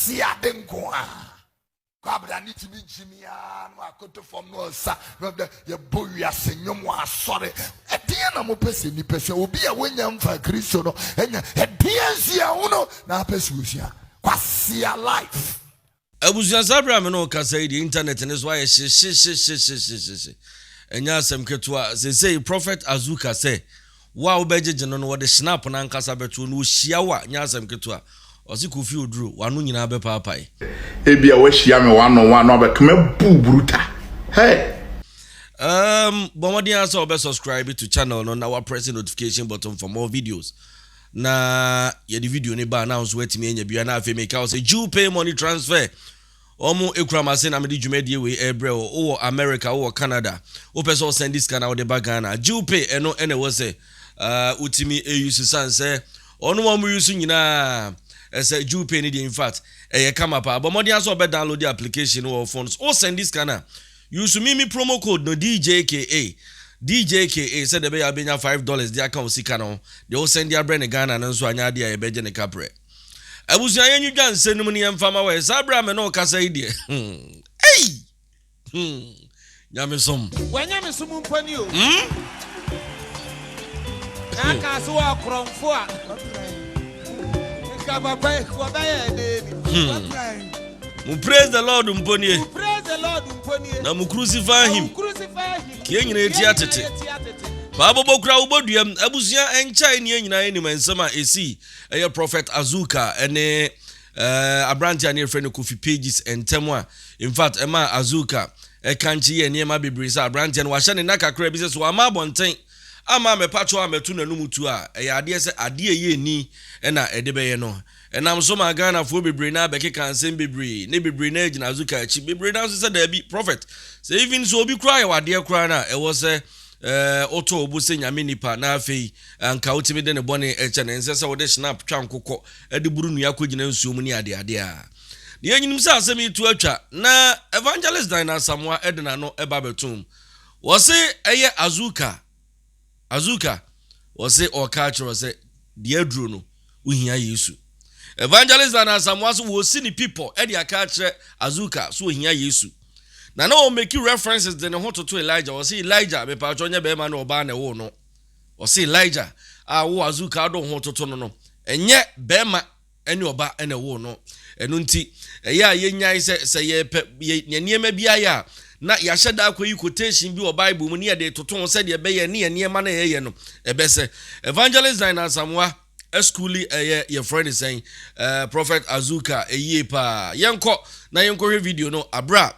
kwasi adenkoa kwabra ni timi jimia no akoto from no sa no de ye boya senyom asore edie na mo pese ni pese obi a wonya mfa Kristo no enya edie sia uno na pese usia kwasi life Abusia Sabra me no kasa the internet ne so aye she enya asem ketua say prophet Azuka say wa obejeje no wo de snap na nkasa beto no hia wa nya asem ketua osi Kofi Oduro wanu nyina be paapai ebia wa hia me wano abekema buburuta hey bomodi answer obe subscribe to channel no na wa press notification button for more videos na ye the video ne ba announce wetimi enya bia na afi make out say you pay money transfer omo ekramase na me di dwumedie we ebre o America o Canada o person send this kana o de bagana you pay eno ene wo say utimi use sanse ono mo use nyina say you pay ni in fact kama pa but modi aso be download the application or phones o send this kana use me promo code no DJKA said the be abenya $5 the account sika no they will send their brand Ghana na so anya dia e beje ne kapre abusu ayenyu dwan senum ne yemfama we sabra me no kasa idie nyamesom wanyamesum mpani o aka so akromfo a ka baba ko ba ye de praise the Lord mponi praise the Lord mponi na mu crucify him kie nyina eti atete Baba bokra uboduam abusia enchai ne nyina enim ensem a esi eye prophet Azuka ene abrantia ne friend Kofi pages entem a in fact ema Azuka kanchi ye niema bebre sa abrantia no wahye ne nakakra bi so ama bonten ama mepacho ametu nanumutu a eye ade se ade ye ni na edebeye no enam so ma Ghana fo bebre na bekeka nsem bebre ne bebre na agina Azuka achi bebre na so se da bi prophet say even so obi kra ye wade kra na e wo se oto obuse nyame nipa na afei anka otimi de ne bone eche ne nse se wo de snap twa nkokọ ede buru nu yakogina nsuom ni ade a ne yenyinim se asem itu atwa na evangelist dan Asamoah edena no eba betum wo se eye Azuka wo se o culture se de aduro no ohia Yesu evangelist dan Asamoah so wo si ni people e de aka kire Azuka so ohia Yesu na no make references de ne hoto to Elijah o say Elijah be pa chonya be ma na oba na wo no o say Elijah wo Azuka do hoto to no enye be ma ene oba ene wo no enu nti ya yenya se ye niema bia ya na ya hyeda akoyi quotation bi o Bible mu ne de toton se de be ye ne niema na ye no ebe se evangelist dan Asamoah eschooli your friend is saying prophet Azuka pa yenko na yenko video no abra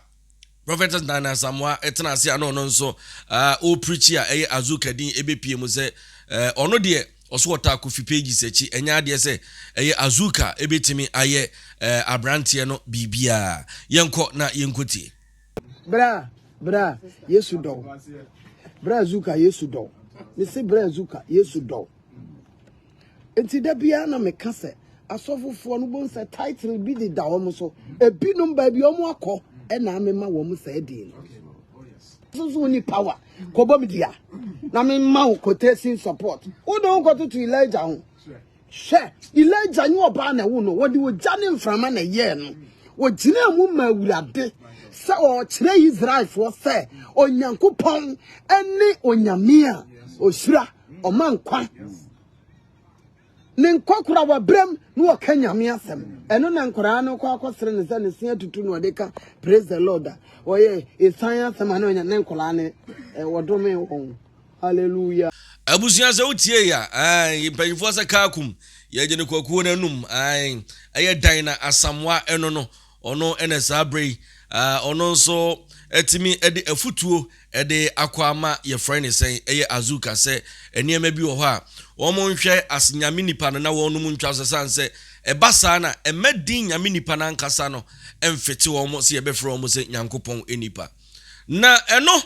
prophet Asamoah etena se ano no nso o preach a Azuka din ebepie mu se ono de oso wota Kofi pages echi enya de se Azuka ebetimi aye abrantie no bibia yenko na yenkoti bra Yesu do bra Azuka Yesu do me se bra Azuka Yesu do enti da bia na me kase asofofo no bon se title bi de da wo so ebinum ba bi omo akọ na amema wo mu sa edin so ni power ko bom dia na me ma wo quotation support wo don go to Elijah ho she Elijah nyi oba na wo no wo de wo jane mframa na ye no wo gina mu ma wurade sa o kire Israel fo se onyankopon ene onyame a osura o mankwa ne nkokura wa brem no wo kanyame asem eno na nkora no kwa akosere ne se ne sia tutu no de ka praise the Lord oye esan asem na onya ne nkora ne wodome won hallelujah abusia se utie ya mpanyifo se kakum ye je ne kwakuo nanum aye dan na Asamoah eno no ono ene sabre ono nso etimi ede afutuo ede akwama ye friend ne sen eye Azuka se eniema bi wo ho a wo mo nhwe asnyame nipa na wo no mu ntwa so sanse ebasa na emedin nyame nipa na nkasa no emfete wo mo se ye befro mo se nyankopon enipa na eno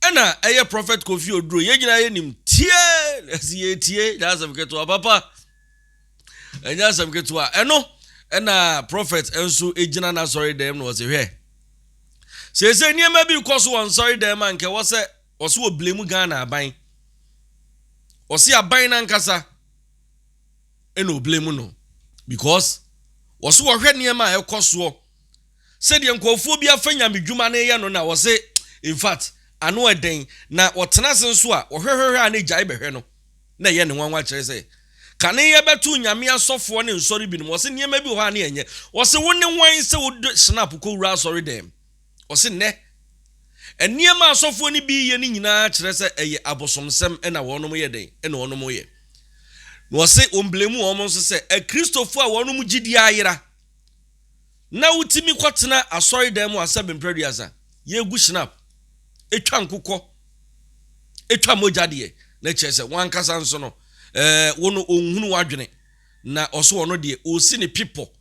ena eye prophet Kofi Oduro ye gina ye nim tie that's am keto papa enya sam keto eno ena prophet enso ejina na sorry dem no se hwe se niema bi koso won sorry dem anke wo se oblemu Ghana aban o se aban na nkasa eno oblemu no because wɔso wɔhwɛ nneɛma a ɛkɔ soɔ sɛdeɛ nkɔfoɔ bi afa nyamedwuma no yɛ no na wɔse in fact ano ɛden na wɔtena se nso a wɔhwehwehwɛ a ne gyae bɛhwɛ no na ɛyɛ ne nwanwa kyerɛ sɛ kane yɛbɛto nyame asɔfoɔ ne nsɔre bi no wɔse nneɛma bi wɔ hɔ a ne ɛnyɛ wɔse wo ne wan sɛ wo snap kɔwura asɔre dɛm wɔse nnɛ nneɛma asɔfoɔ ne bi yɛ ne nyinaa kyerɛ sɛ ɛyɛ abosomsɛm ɛna wɔnom yɛ den ɛna wɔnom yɛ na wɔse omblemu wɔn nso sɛ akristofoɔ a wɔnom gyidi ayera na wutimi kwatena asɔre dɛm asɛ bemprɛduasa yɛgu snap etwa nkokɔ etwa mogyadeɛ na kyerɛ sɛ wankasa nso no wono onhunu wadwene na ɔso ɔno deɛ osi ne people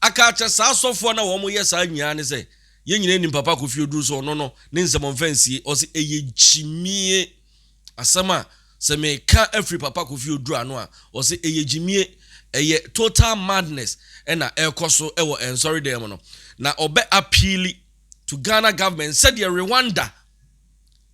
aka kyerɛ saa asɔfoɔ na wɔn yɛ saa nyia ne sɛ yɛn nyina nim papa Kofi Oduro so ɔno no ne nsɛm mfansie ɔse ɛyɛ gyimie asɛm a sɛ meka afiri papa Kofi Oduro ano a ɔse ɛyɛ gyimie ɛyɛ total madness ɛna ɛkɔ so ɛwɔ ensɔre dɛm no na ɔbɛ appeal to Ghana government sɛdeɛ Rwanda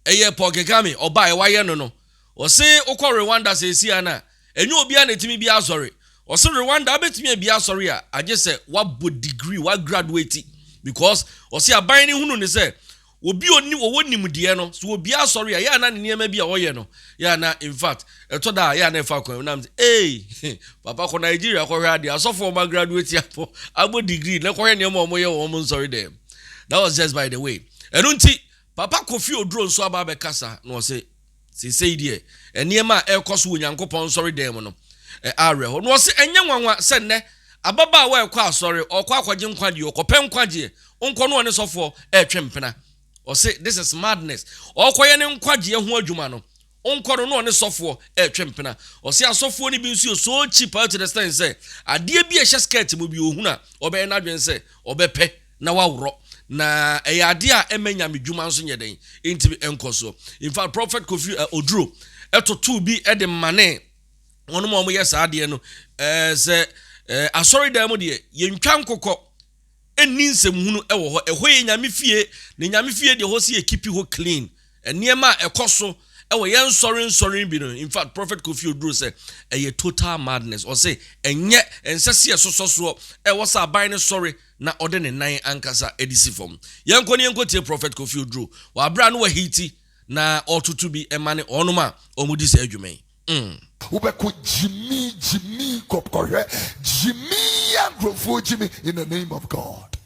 ɛyɛ Paul Kagame ɔba ɛwayɛ no ɔse okɔ Rwanda sɛ esi ana enyo obi a netimi bi asɔre ɔse Rwanda abetimi bi asɔre a agye sɛ wabɔ degree wa graduate because ɔse aban ne hunu ne sɛ obi oni wo nimdeɛ no so obi asɔre a ya na ne nneɛma bi a wɔyɛ no ya na in fact ɛtɔ da ya na ɛfa kwan na papa ko Nigeria kɔ hwɛ ade asɔfo ma graduate apo abo degree na kɔ hwɛ nneɛma ɔmo yɛ wɔn nsɔre dem. That was just by the way ɛno nti papa Kofi Oduro nso aba bɛkasa na ɔse sesei die nneɛma a ɛkɔ so onyankopɔn nsɔre dem no arɛ hɔ na ɔse enye nwanwa sɛ nnɛ ababa wa ɛkɔ asɔre ɔkɔ akɔgye nkwagye ɔkɔpɛ nkwagye onkɔ no ɔne sɔfo ɛtwempena ɔse this is madness ɔkɔyɛ ne nkwagye ho adwuma no onkɔ no ɔne sɔfo ɛtwempena ɔse asɔfo ne bi nso so cheap out to the stand sɛ adeɛ bi ɛhyɛ skirt mu bi ohuna ɔbɛyɛ n'adwen sɛ ɔbɛpɛ na waworɔ na ɛyɛ adeɛ a ɛmanya medwuma nso nyɛ den ntimi ɛnkɔ so in fact prophet Kofi Oduro ɛtoto bi ɛde mane wɔnom a wɔyɛ saa adeɛ no sɛ asɔre dan mu deɛ yɛntwa nkokɔ ɛnni nsɛmhunu ɛwɔ hɔ ɛhɔ yɛ nyame fie ne nyame fie deɛ hɔ si ekipi hɔ clean nneɛma a ɛkɔ so ɛwɔ yɛn nsɔre bi no in fact prophet Kofi Oduro sɛ ɛyɛ total madness ɔsɛ ɛnyɛ ɛnsɛse ɛsosɔsoɔ ɛwɔ sɛ aban ne sɔre na ɔde ne nan ankasa edisi fam yɛnkɔ ne yɛnkɔ tie prophet Kofi Oduro wabra no wahiti na ɔtoto bi ɛma ne ɔnom a ɔmudi sɛ adwuma yi Ubeko Jimmy Kopkore, Jimmy and Grofo Jimmy in the name of God.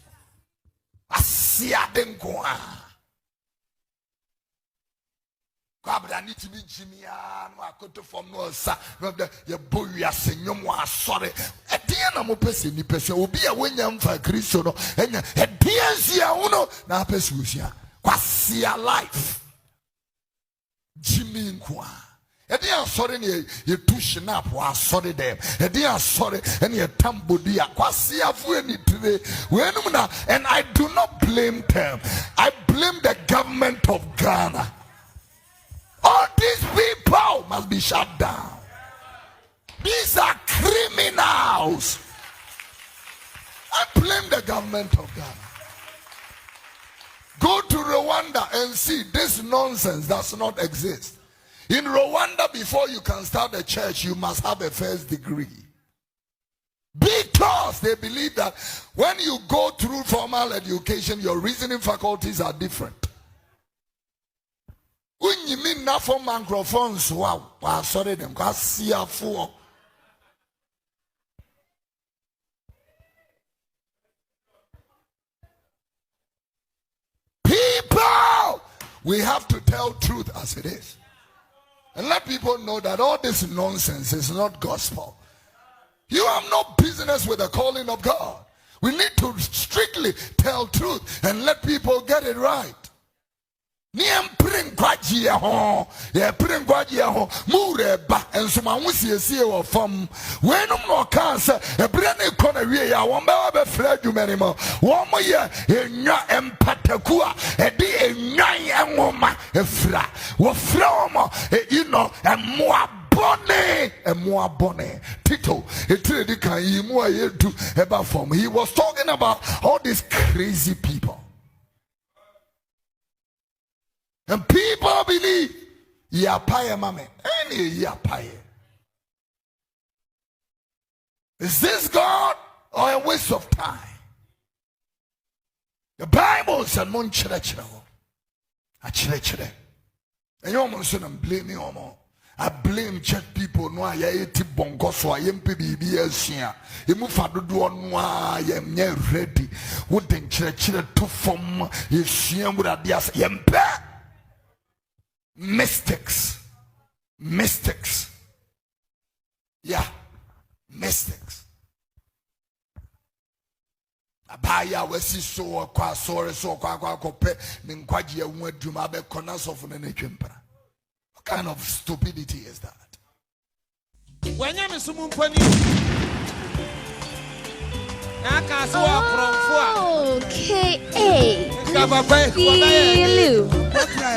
Asia Denkoa. I need to be Jimmy and I could form no sa, your boy, ya senor, sorry. At the end of my person, the person will be a winner for Christian and a PNC uno, na Pesusia. Quasia life. Jimmy Nkwa. Edi asɔre ne ye tush na po asɔre dem edi asɔre ene ye tambodi akwase afu eni tire wenum na and I do not blame them. I blame the government of Ghana. All these people must be shut down. These are criminals. I blame the government of Ghana. Go to Rwanda and see this nonsense does not exist. In Rwanda, before you can start a church, you must have a first degree. Because they believe that when you go through formal education, your reasoning faculties are different. When you mean not for microphones, wow, sorry them, people, we have to tell truth as it is. And let people know that all this nonsense is not gospel. You have no business with the calling of God. We need to strictly tell truth and let people get it right. Niem pring kwaji ho, ye pring kwaji ho, mureba enso ma wusiesie wo fam. Wenum no kan se ebre ne kona wie ya won ba be fra dwumani mo. Wo mo ye enwa empataku a edi enwan enwoma efra. Wo fra mo emoa bone Tito etire kan yi mu ayedu eba fam. He was talking about all these crazy people. And people believe yapaye mame any yapaye. Is this God or a waste of time. The Bible said, "Mon chere I chere." And you almost said, "I'm blaming you." I blame church people. No, I ate bongo so I am PBS here. You move for the door. No, I am near ready. Wouldn't church to form is seeing with a dias yempe mistakes. Yeah, mistakes. Abaya wesi so kwa sorry so kwa kope ninkwaji ya umeduma be konas of the nechempera. What kind of stupidity is that? When you miss someone pony, Okay.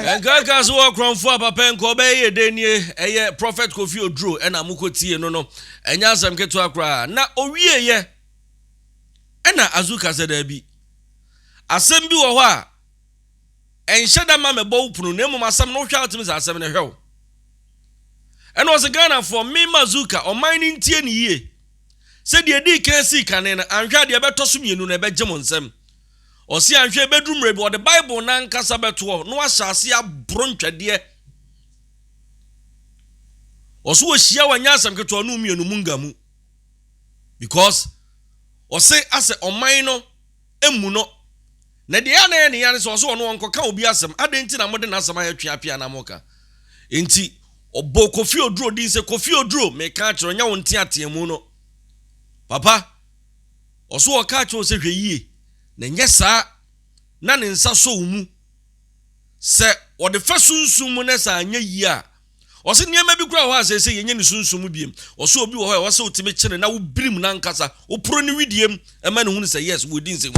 Engaga so akronfo papa nko be ye denie eye prophet Kofi Oduro ena mukotie no enya asem keto akra na owie ye ena Azuka zeda bi asem bi wo ho a enhyeda ma mebo upunu na emu asem no hwa atimi asem ne hwew ena o se Ghana for me Azuka o mine ntie ne yie se de di kan si kane na anhwa de beto so mienu na be gem nsem o si anhwe bedrum rebi o the Bible na nkasa beto no ahyase abrontwade o so ohia wanya asem keto no mienu mungamu because o se ase o mine no emu no na de ya na ne ya so so no nko ka obi asem adenti na mode na asem ayatwe apia na moka enti obo Kofi Oduro din se Kofi Oduro me ka kire nya wonti atemu no papa oso o ka kire o se hweyie na nyesa na ne nsa so mu se o de fa sunsum mu na sa anya yi a o se niam bi kura ho ase se yenye ne sunsum biem oso obi wo ho o se otime kire na wo birim na nkasa wo pro ne widiem e ma ne hu se yes wo din se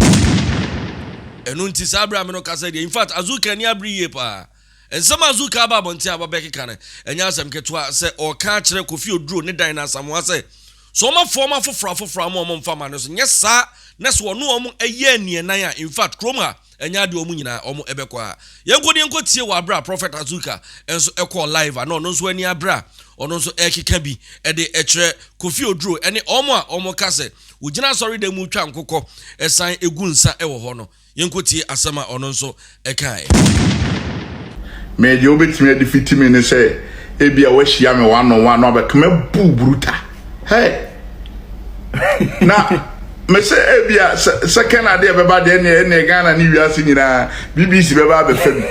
enu nti sabra me no kasa de in fact Azuka ni abri ye pa ensama Azuka ba bonti ababeke kane enya asem keto se o ka kire Kofi Oduro ne dan na Asamoah se so ma forma fofra mo mfa ma no so nyesa na so no omo eye nie nan a in fact kroma enya de omo nyina omo ebekọ a yenkodi enkotie wa abra prophet Azuka enso ekọ live no no so ani abra ono so ekeka bi e de ekire Kofi Oduro ene omo a omo kase ugina sorry de mu twa nkokọ esan egunsa e wo ho no yenkotie asema ono nso ekai me de obetimi defeat me ne say ebia wa hia me 1-on-1 no abekema buburuta hey na me say ebia second ade beba de ne Ghana ni wiase nyina BBC beba be fam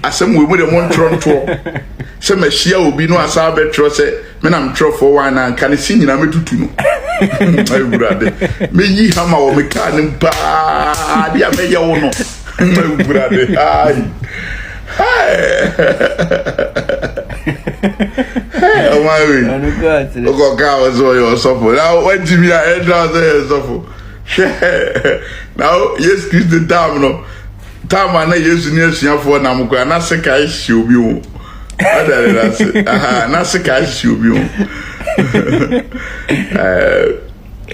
asem we mu de montronto se me hia obi no asa betro se me na mtro for one na kan si nyina metutu no ay burade me yi hama wo me kan ba dia me ye wo no ay burade ay oh my way. Oh God, was all your suffer. Now when Jimmy I there suffer. Now yes, Chris the time no. Time I yes near for na mukwa na se kai shobi o. That's it. Aha, na se kai shobi o.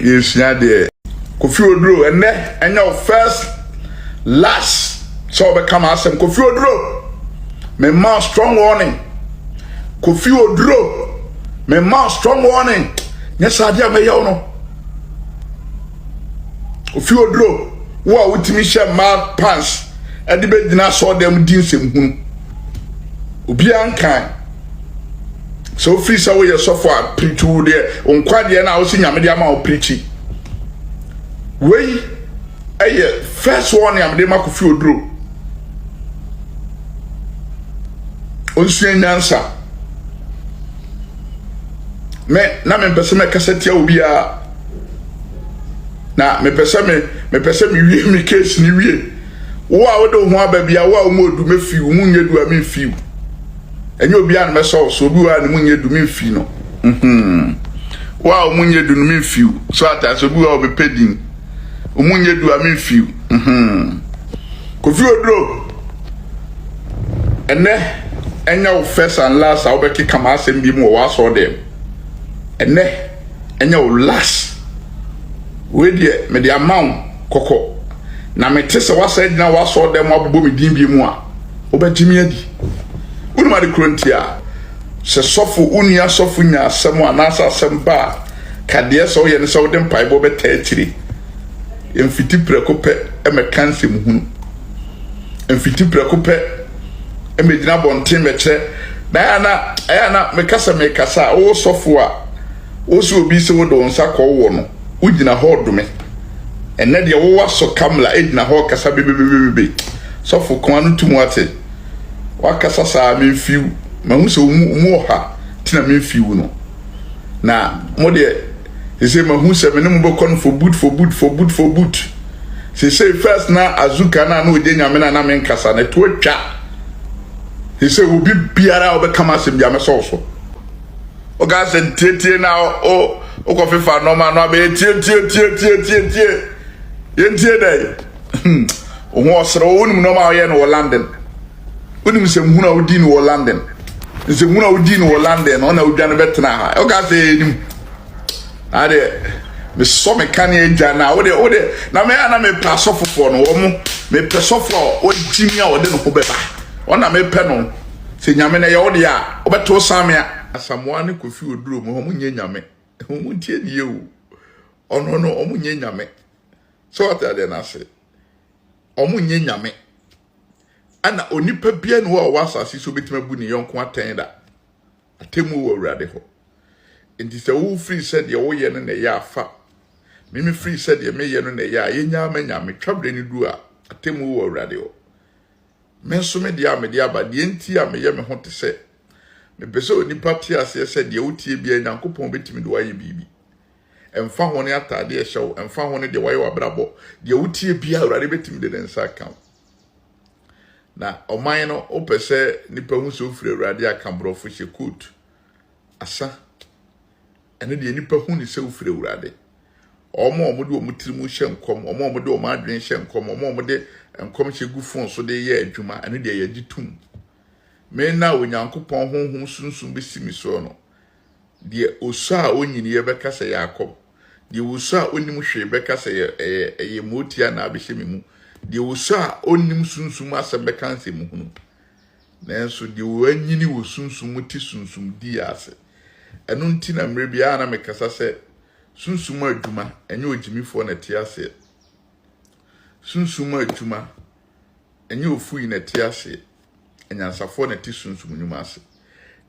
Yes na there. Kofi Oduro and your first last so become asem Kofi Oduro. Me man strong warning. Kofi Oduro. Me man strong warning. Yes, I dear me no. Kofi Oduro. Wa utimi share mad pants. And the bed dina saw them dinsem hunu. Obi ankan. So free so we suffer preach wo there. Onkwa de na wo sinya me de ama wo preach. We first warning am de ma Kofi Oduro. Onsuye nyansa me na me pese me kasete obi a na me pese me wie me case ni wie wo a wo de ho aba bia wo a mo du me fi wo munye du a me fi enye obi a me so obi wa ni munye du me fi no wo a munye du me fi so ata so obi wa be pedin wo munye du a me fi Kofi Oduro ene enya first and last I will come as and be more was or them. And enya last with the amount coco. Na me tesa was said now was or them up boom dimbi moi. Oba Jimmy. Unma the cruntia. Se sofu unia sofunya someone nasa semba. Kadia so yen so them pipe over 30. Emfiti preko pe emeka nsem hunu. Emfiti preko pe emegyina bonten meche. Na mekasa o sofo a o si obi se wo do nsa kɔ wo no. Ugina ho dome. Enne de wo waso kamla edina ho kasa bebebebebe. Sofo kon anu tumu ate. Wakasa sa memfiu. Mahu se mu ha tina memfiu no. Na mo de say mahu se me no bokon for boot. Say first na Azuka na no de nyame na men kasa na to atwa. He say obi biara obekama asem bia me so. Oga se tietie na o Kofi fa no ma no be tie. Yentie dai. O ho osro wonum no ma ye no London. Wonum se mu na odi no London. Se mu na odi no London no na odwane betena ha. Oga se nim. Ade me so me kan eja na wo de na me paso fofo no wo mo me pesofo o jimi a wo de no ko beba ona me pe no se nyame na ye wo de a wo beto samia Asamoah ne Kofi Oduro mo ho nye nyame ho mu tie ni ye o ono no o mu nye nyame so what are they na say o mu nye nyame ana onipa bia no wo asase so betima bu ni yonko aten da atemu wo awrade ho. Inti se wo free said ye wo ye no na ye afa. Mimi free said ye me ye no na ye a ye nya me twabre ni du a atemu wo awrade ho. Me so me dia aba de enti a me ye me ho te se. Me pese oni party ase said ye wotie bia Nyankopon betimi do aye bibi. Emfa ho ne atade ye hyew, emfa ho ne de waye wabrabo. De wotie bia awrade betimi de nsa account. Na oman no opese nipa hu so free awrade akambrofo hye coat. Asa ene de nipa hu ni se ufire urade omo de omutirimu hye nkom omo de omadwen hye nkom omo de nkom hye gufon so de ye adwuma ene de ye gitum me na Onyankopon honhom sunsun besimi so no de osu a onyini ye beka se Yakob de osu a onim hwe beka se ye motia na abehye memu de osu a onim sunsun asem beka nse mu hunu nanso de wanyini wo sunsun muti sunsun di ase enu nti na mre bia na mekasa se sunsum adwuma enye ogimifo na tie ase sunsum adwuma enye ofuyi na tie ase enyansafo na tie sunsum nyuma ase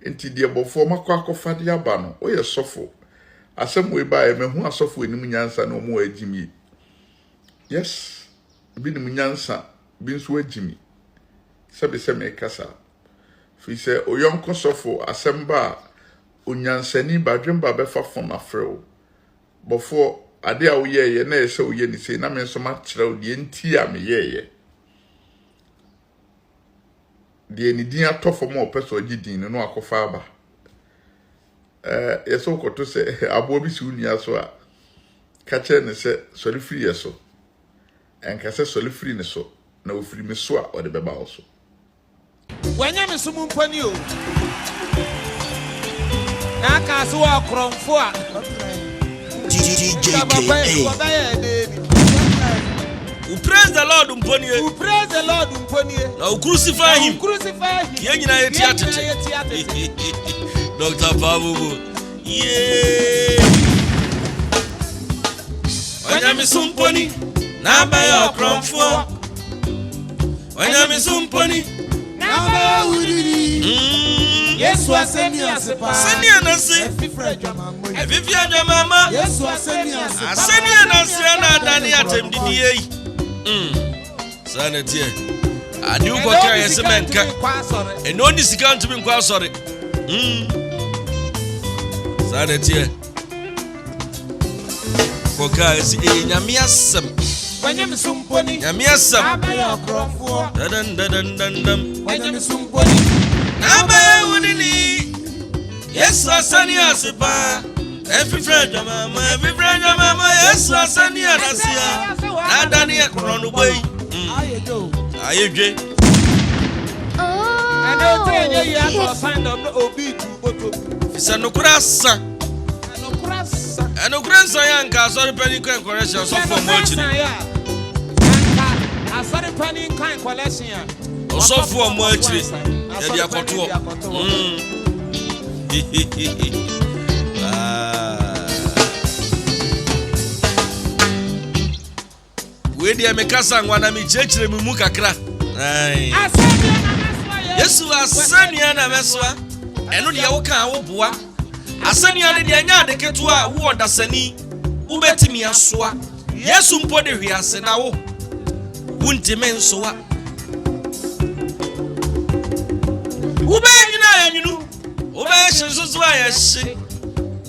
enti de bofo makwa akofa de aba no oye sofo asem we ba e mehu asofo enim nyansa na omo agimi yes bi nim nyansa bi nso agimi sebe se mekasa fi se oyonko sofo asem ba onyansani badwemba befa fon afreo bofo ade a wo ye na ese wo ye ni sei na me nso ma kire wo de enti a me ye de ni din atofo mo peso agidin no akofa aba yeso koto se abo bi si unia so a ka kire ne se sori free yeso enka se sori free ne so na wo free me so a o de beba wo so wanya me sumu mpani o na ka so akromfo a who praise the Lord mponi who praise the Lord mponi now crucify him yenya ye tiatete Dr. Babu yeah wanya me sumponi na ba ya akromfo wanya me sumponi na ba uriri Yesu aseni asepa aseni anase efifi adwamama Yesu aseni asepa aseni anase na dani atemdidie yi sanetie adi uko ka yesemenka eno ni sika ntumi nkwa asore sanetie koka esi nyame asem wanya misumponi nyame asem abaya krofo dan wanya misumponi Naba wudini Yesu asani asipa every friend mama Yesu asani anasia na dani ekronu boy ayedwe and o tenye ya to sign of obi tu boto fisa nukurasa nukurasa yanka sorry penny coin correction so for much asori penny coin collection Osofu omo achiri e dia koto we dia me kasa ngwana me chechire me mu kakra ai Yesu asania na meswa eno de wo kan wo boa asania ne de nya de ketua wo odasani wo betimi asoa Yesu mpo de hwiase na wo wuntime nsoa wo be nyina anyunu wo be hyesusu ayehye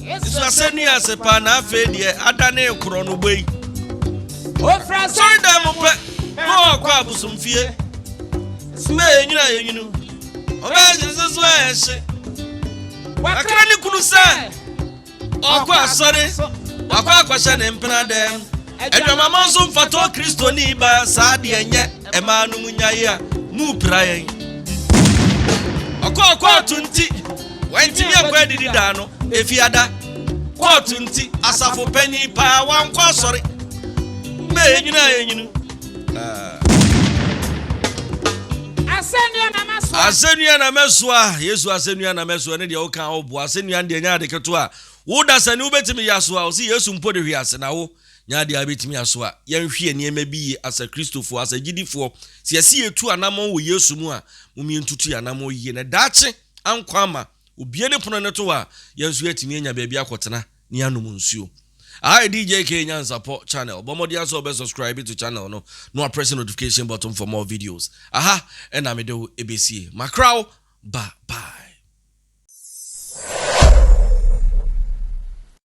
Yesu asania sepa na afa de adane kro no boi Ofra sorry da mo pe mo kwa abusumfie me nyina anyunu wo be hyesusu ayehye wakra ni kunu sa okwa sorry wakwa kwasha ne mpena dem edwamama nso mfato Kristo ni ba saade enye emanu munyaye a mu prayen okwa tunti wantimi akwa didi da no efiada kwa tunti asafo pani pa wankwa sori me nyina enyinu asenia na meswa Yesu asenia na meswa ne de wo kan obo asenia de nya de keto a wo da sani wo betimi yaso a wo si Yesu mpo de hwiase na wo nya de abetimi yaso a yenhwe niema bi asa Kristofo asa gidifo si yesi etu anamon wo Yesu mu a mumi ntutu anamon yie na dache ankwa ma obie ne pono ne to a yensu atimi anya bia bia akotena ni anum nsuo I DJ K Nyan support channel. Bomodi also be subscribe to channel no press notification button for more videos. Aha, and I'm do ABC. Macrow, bye.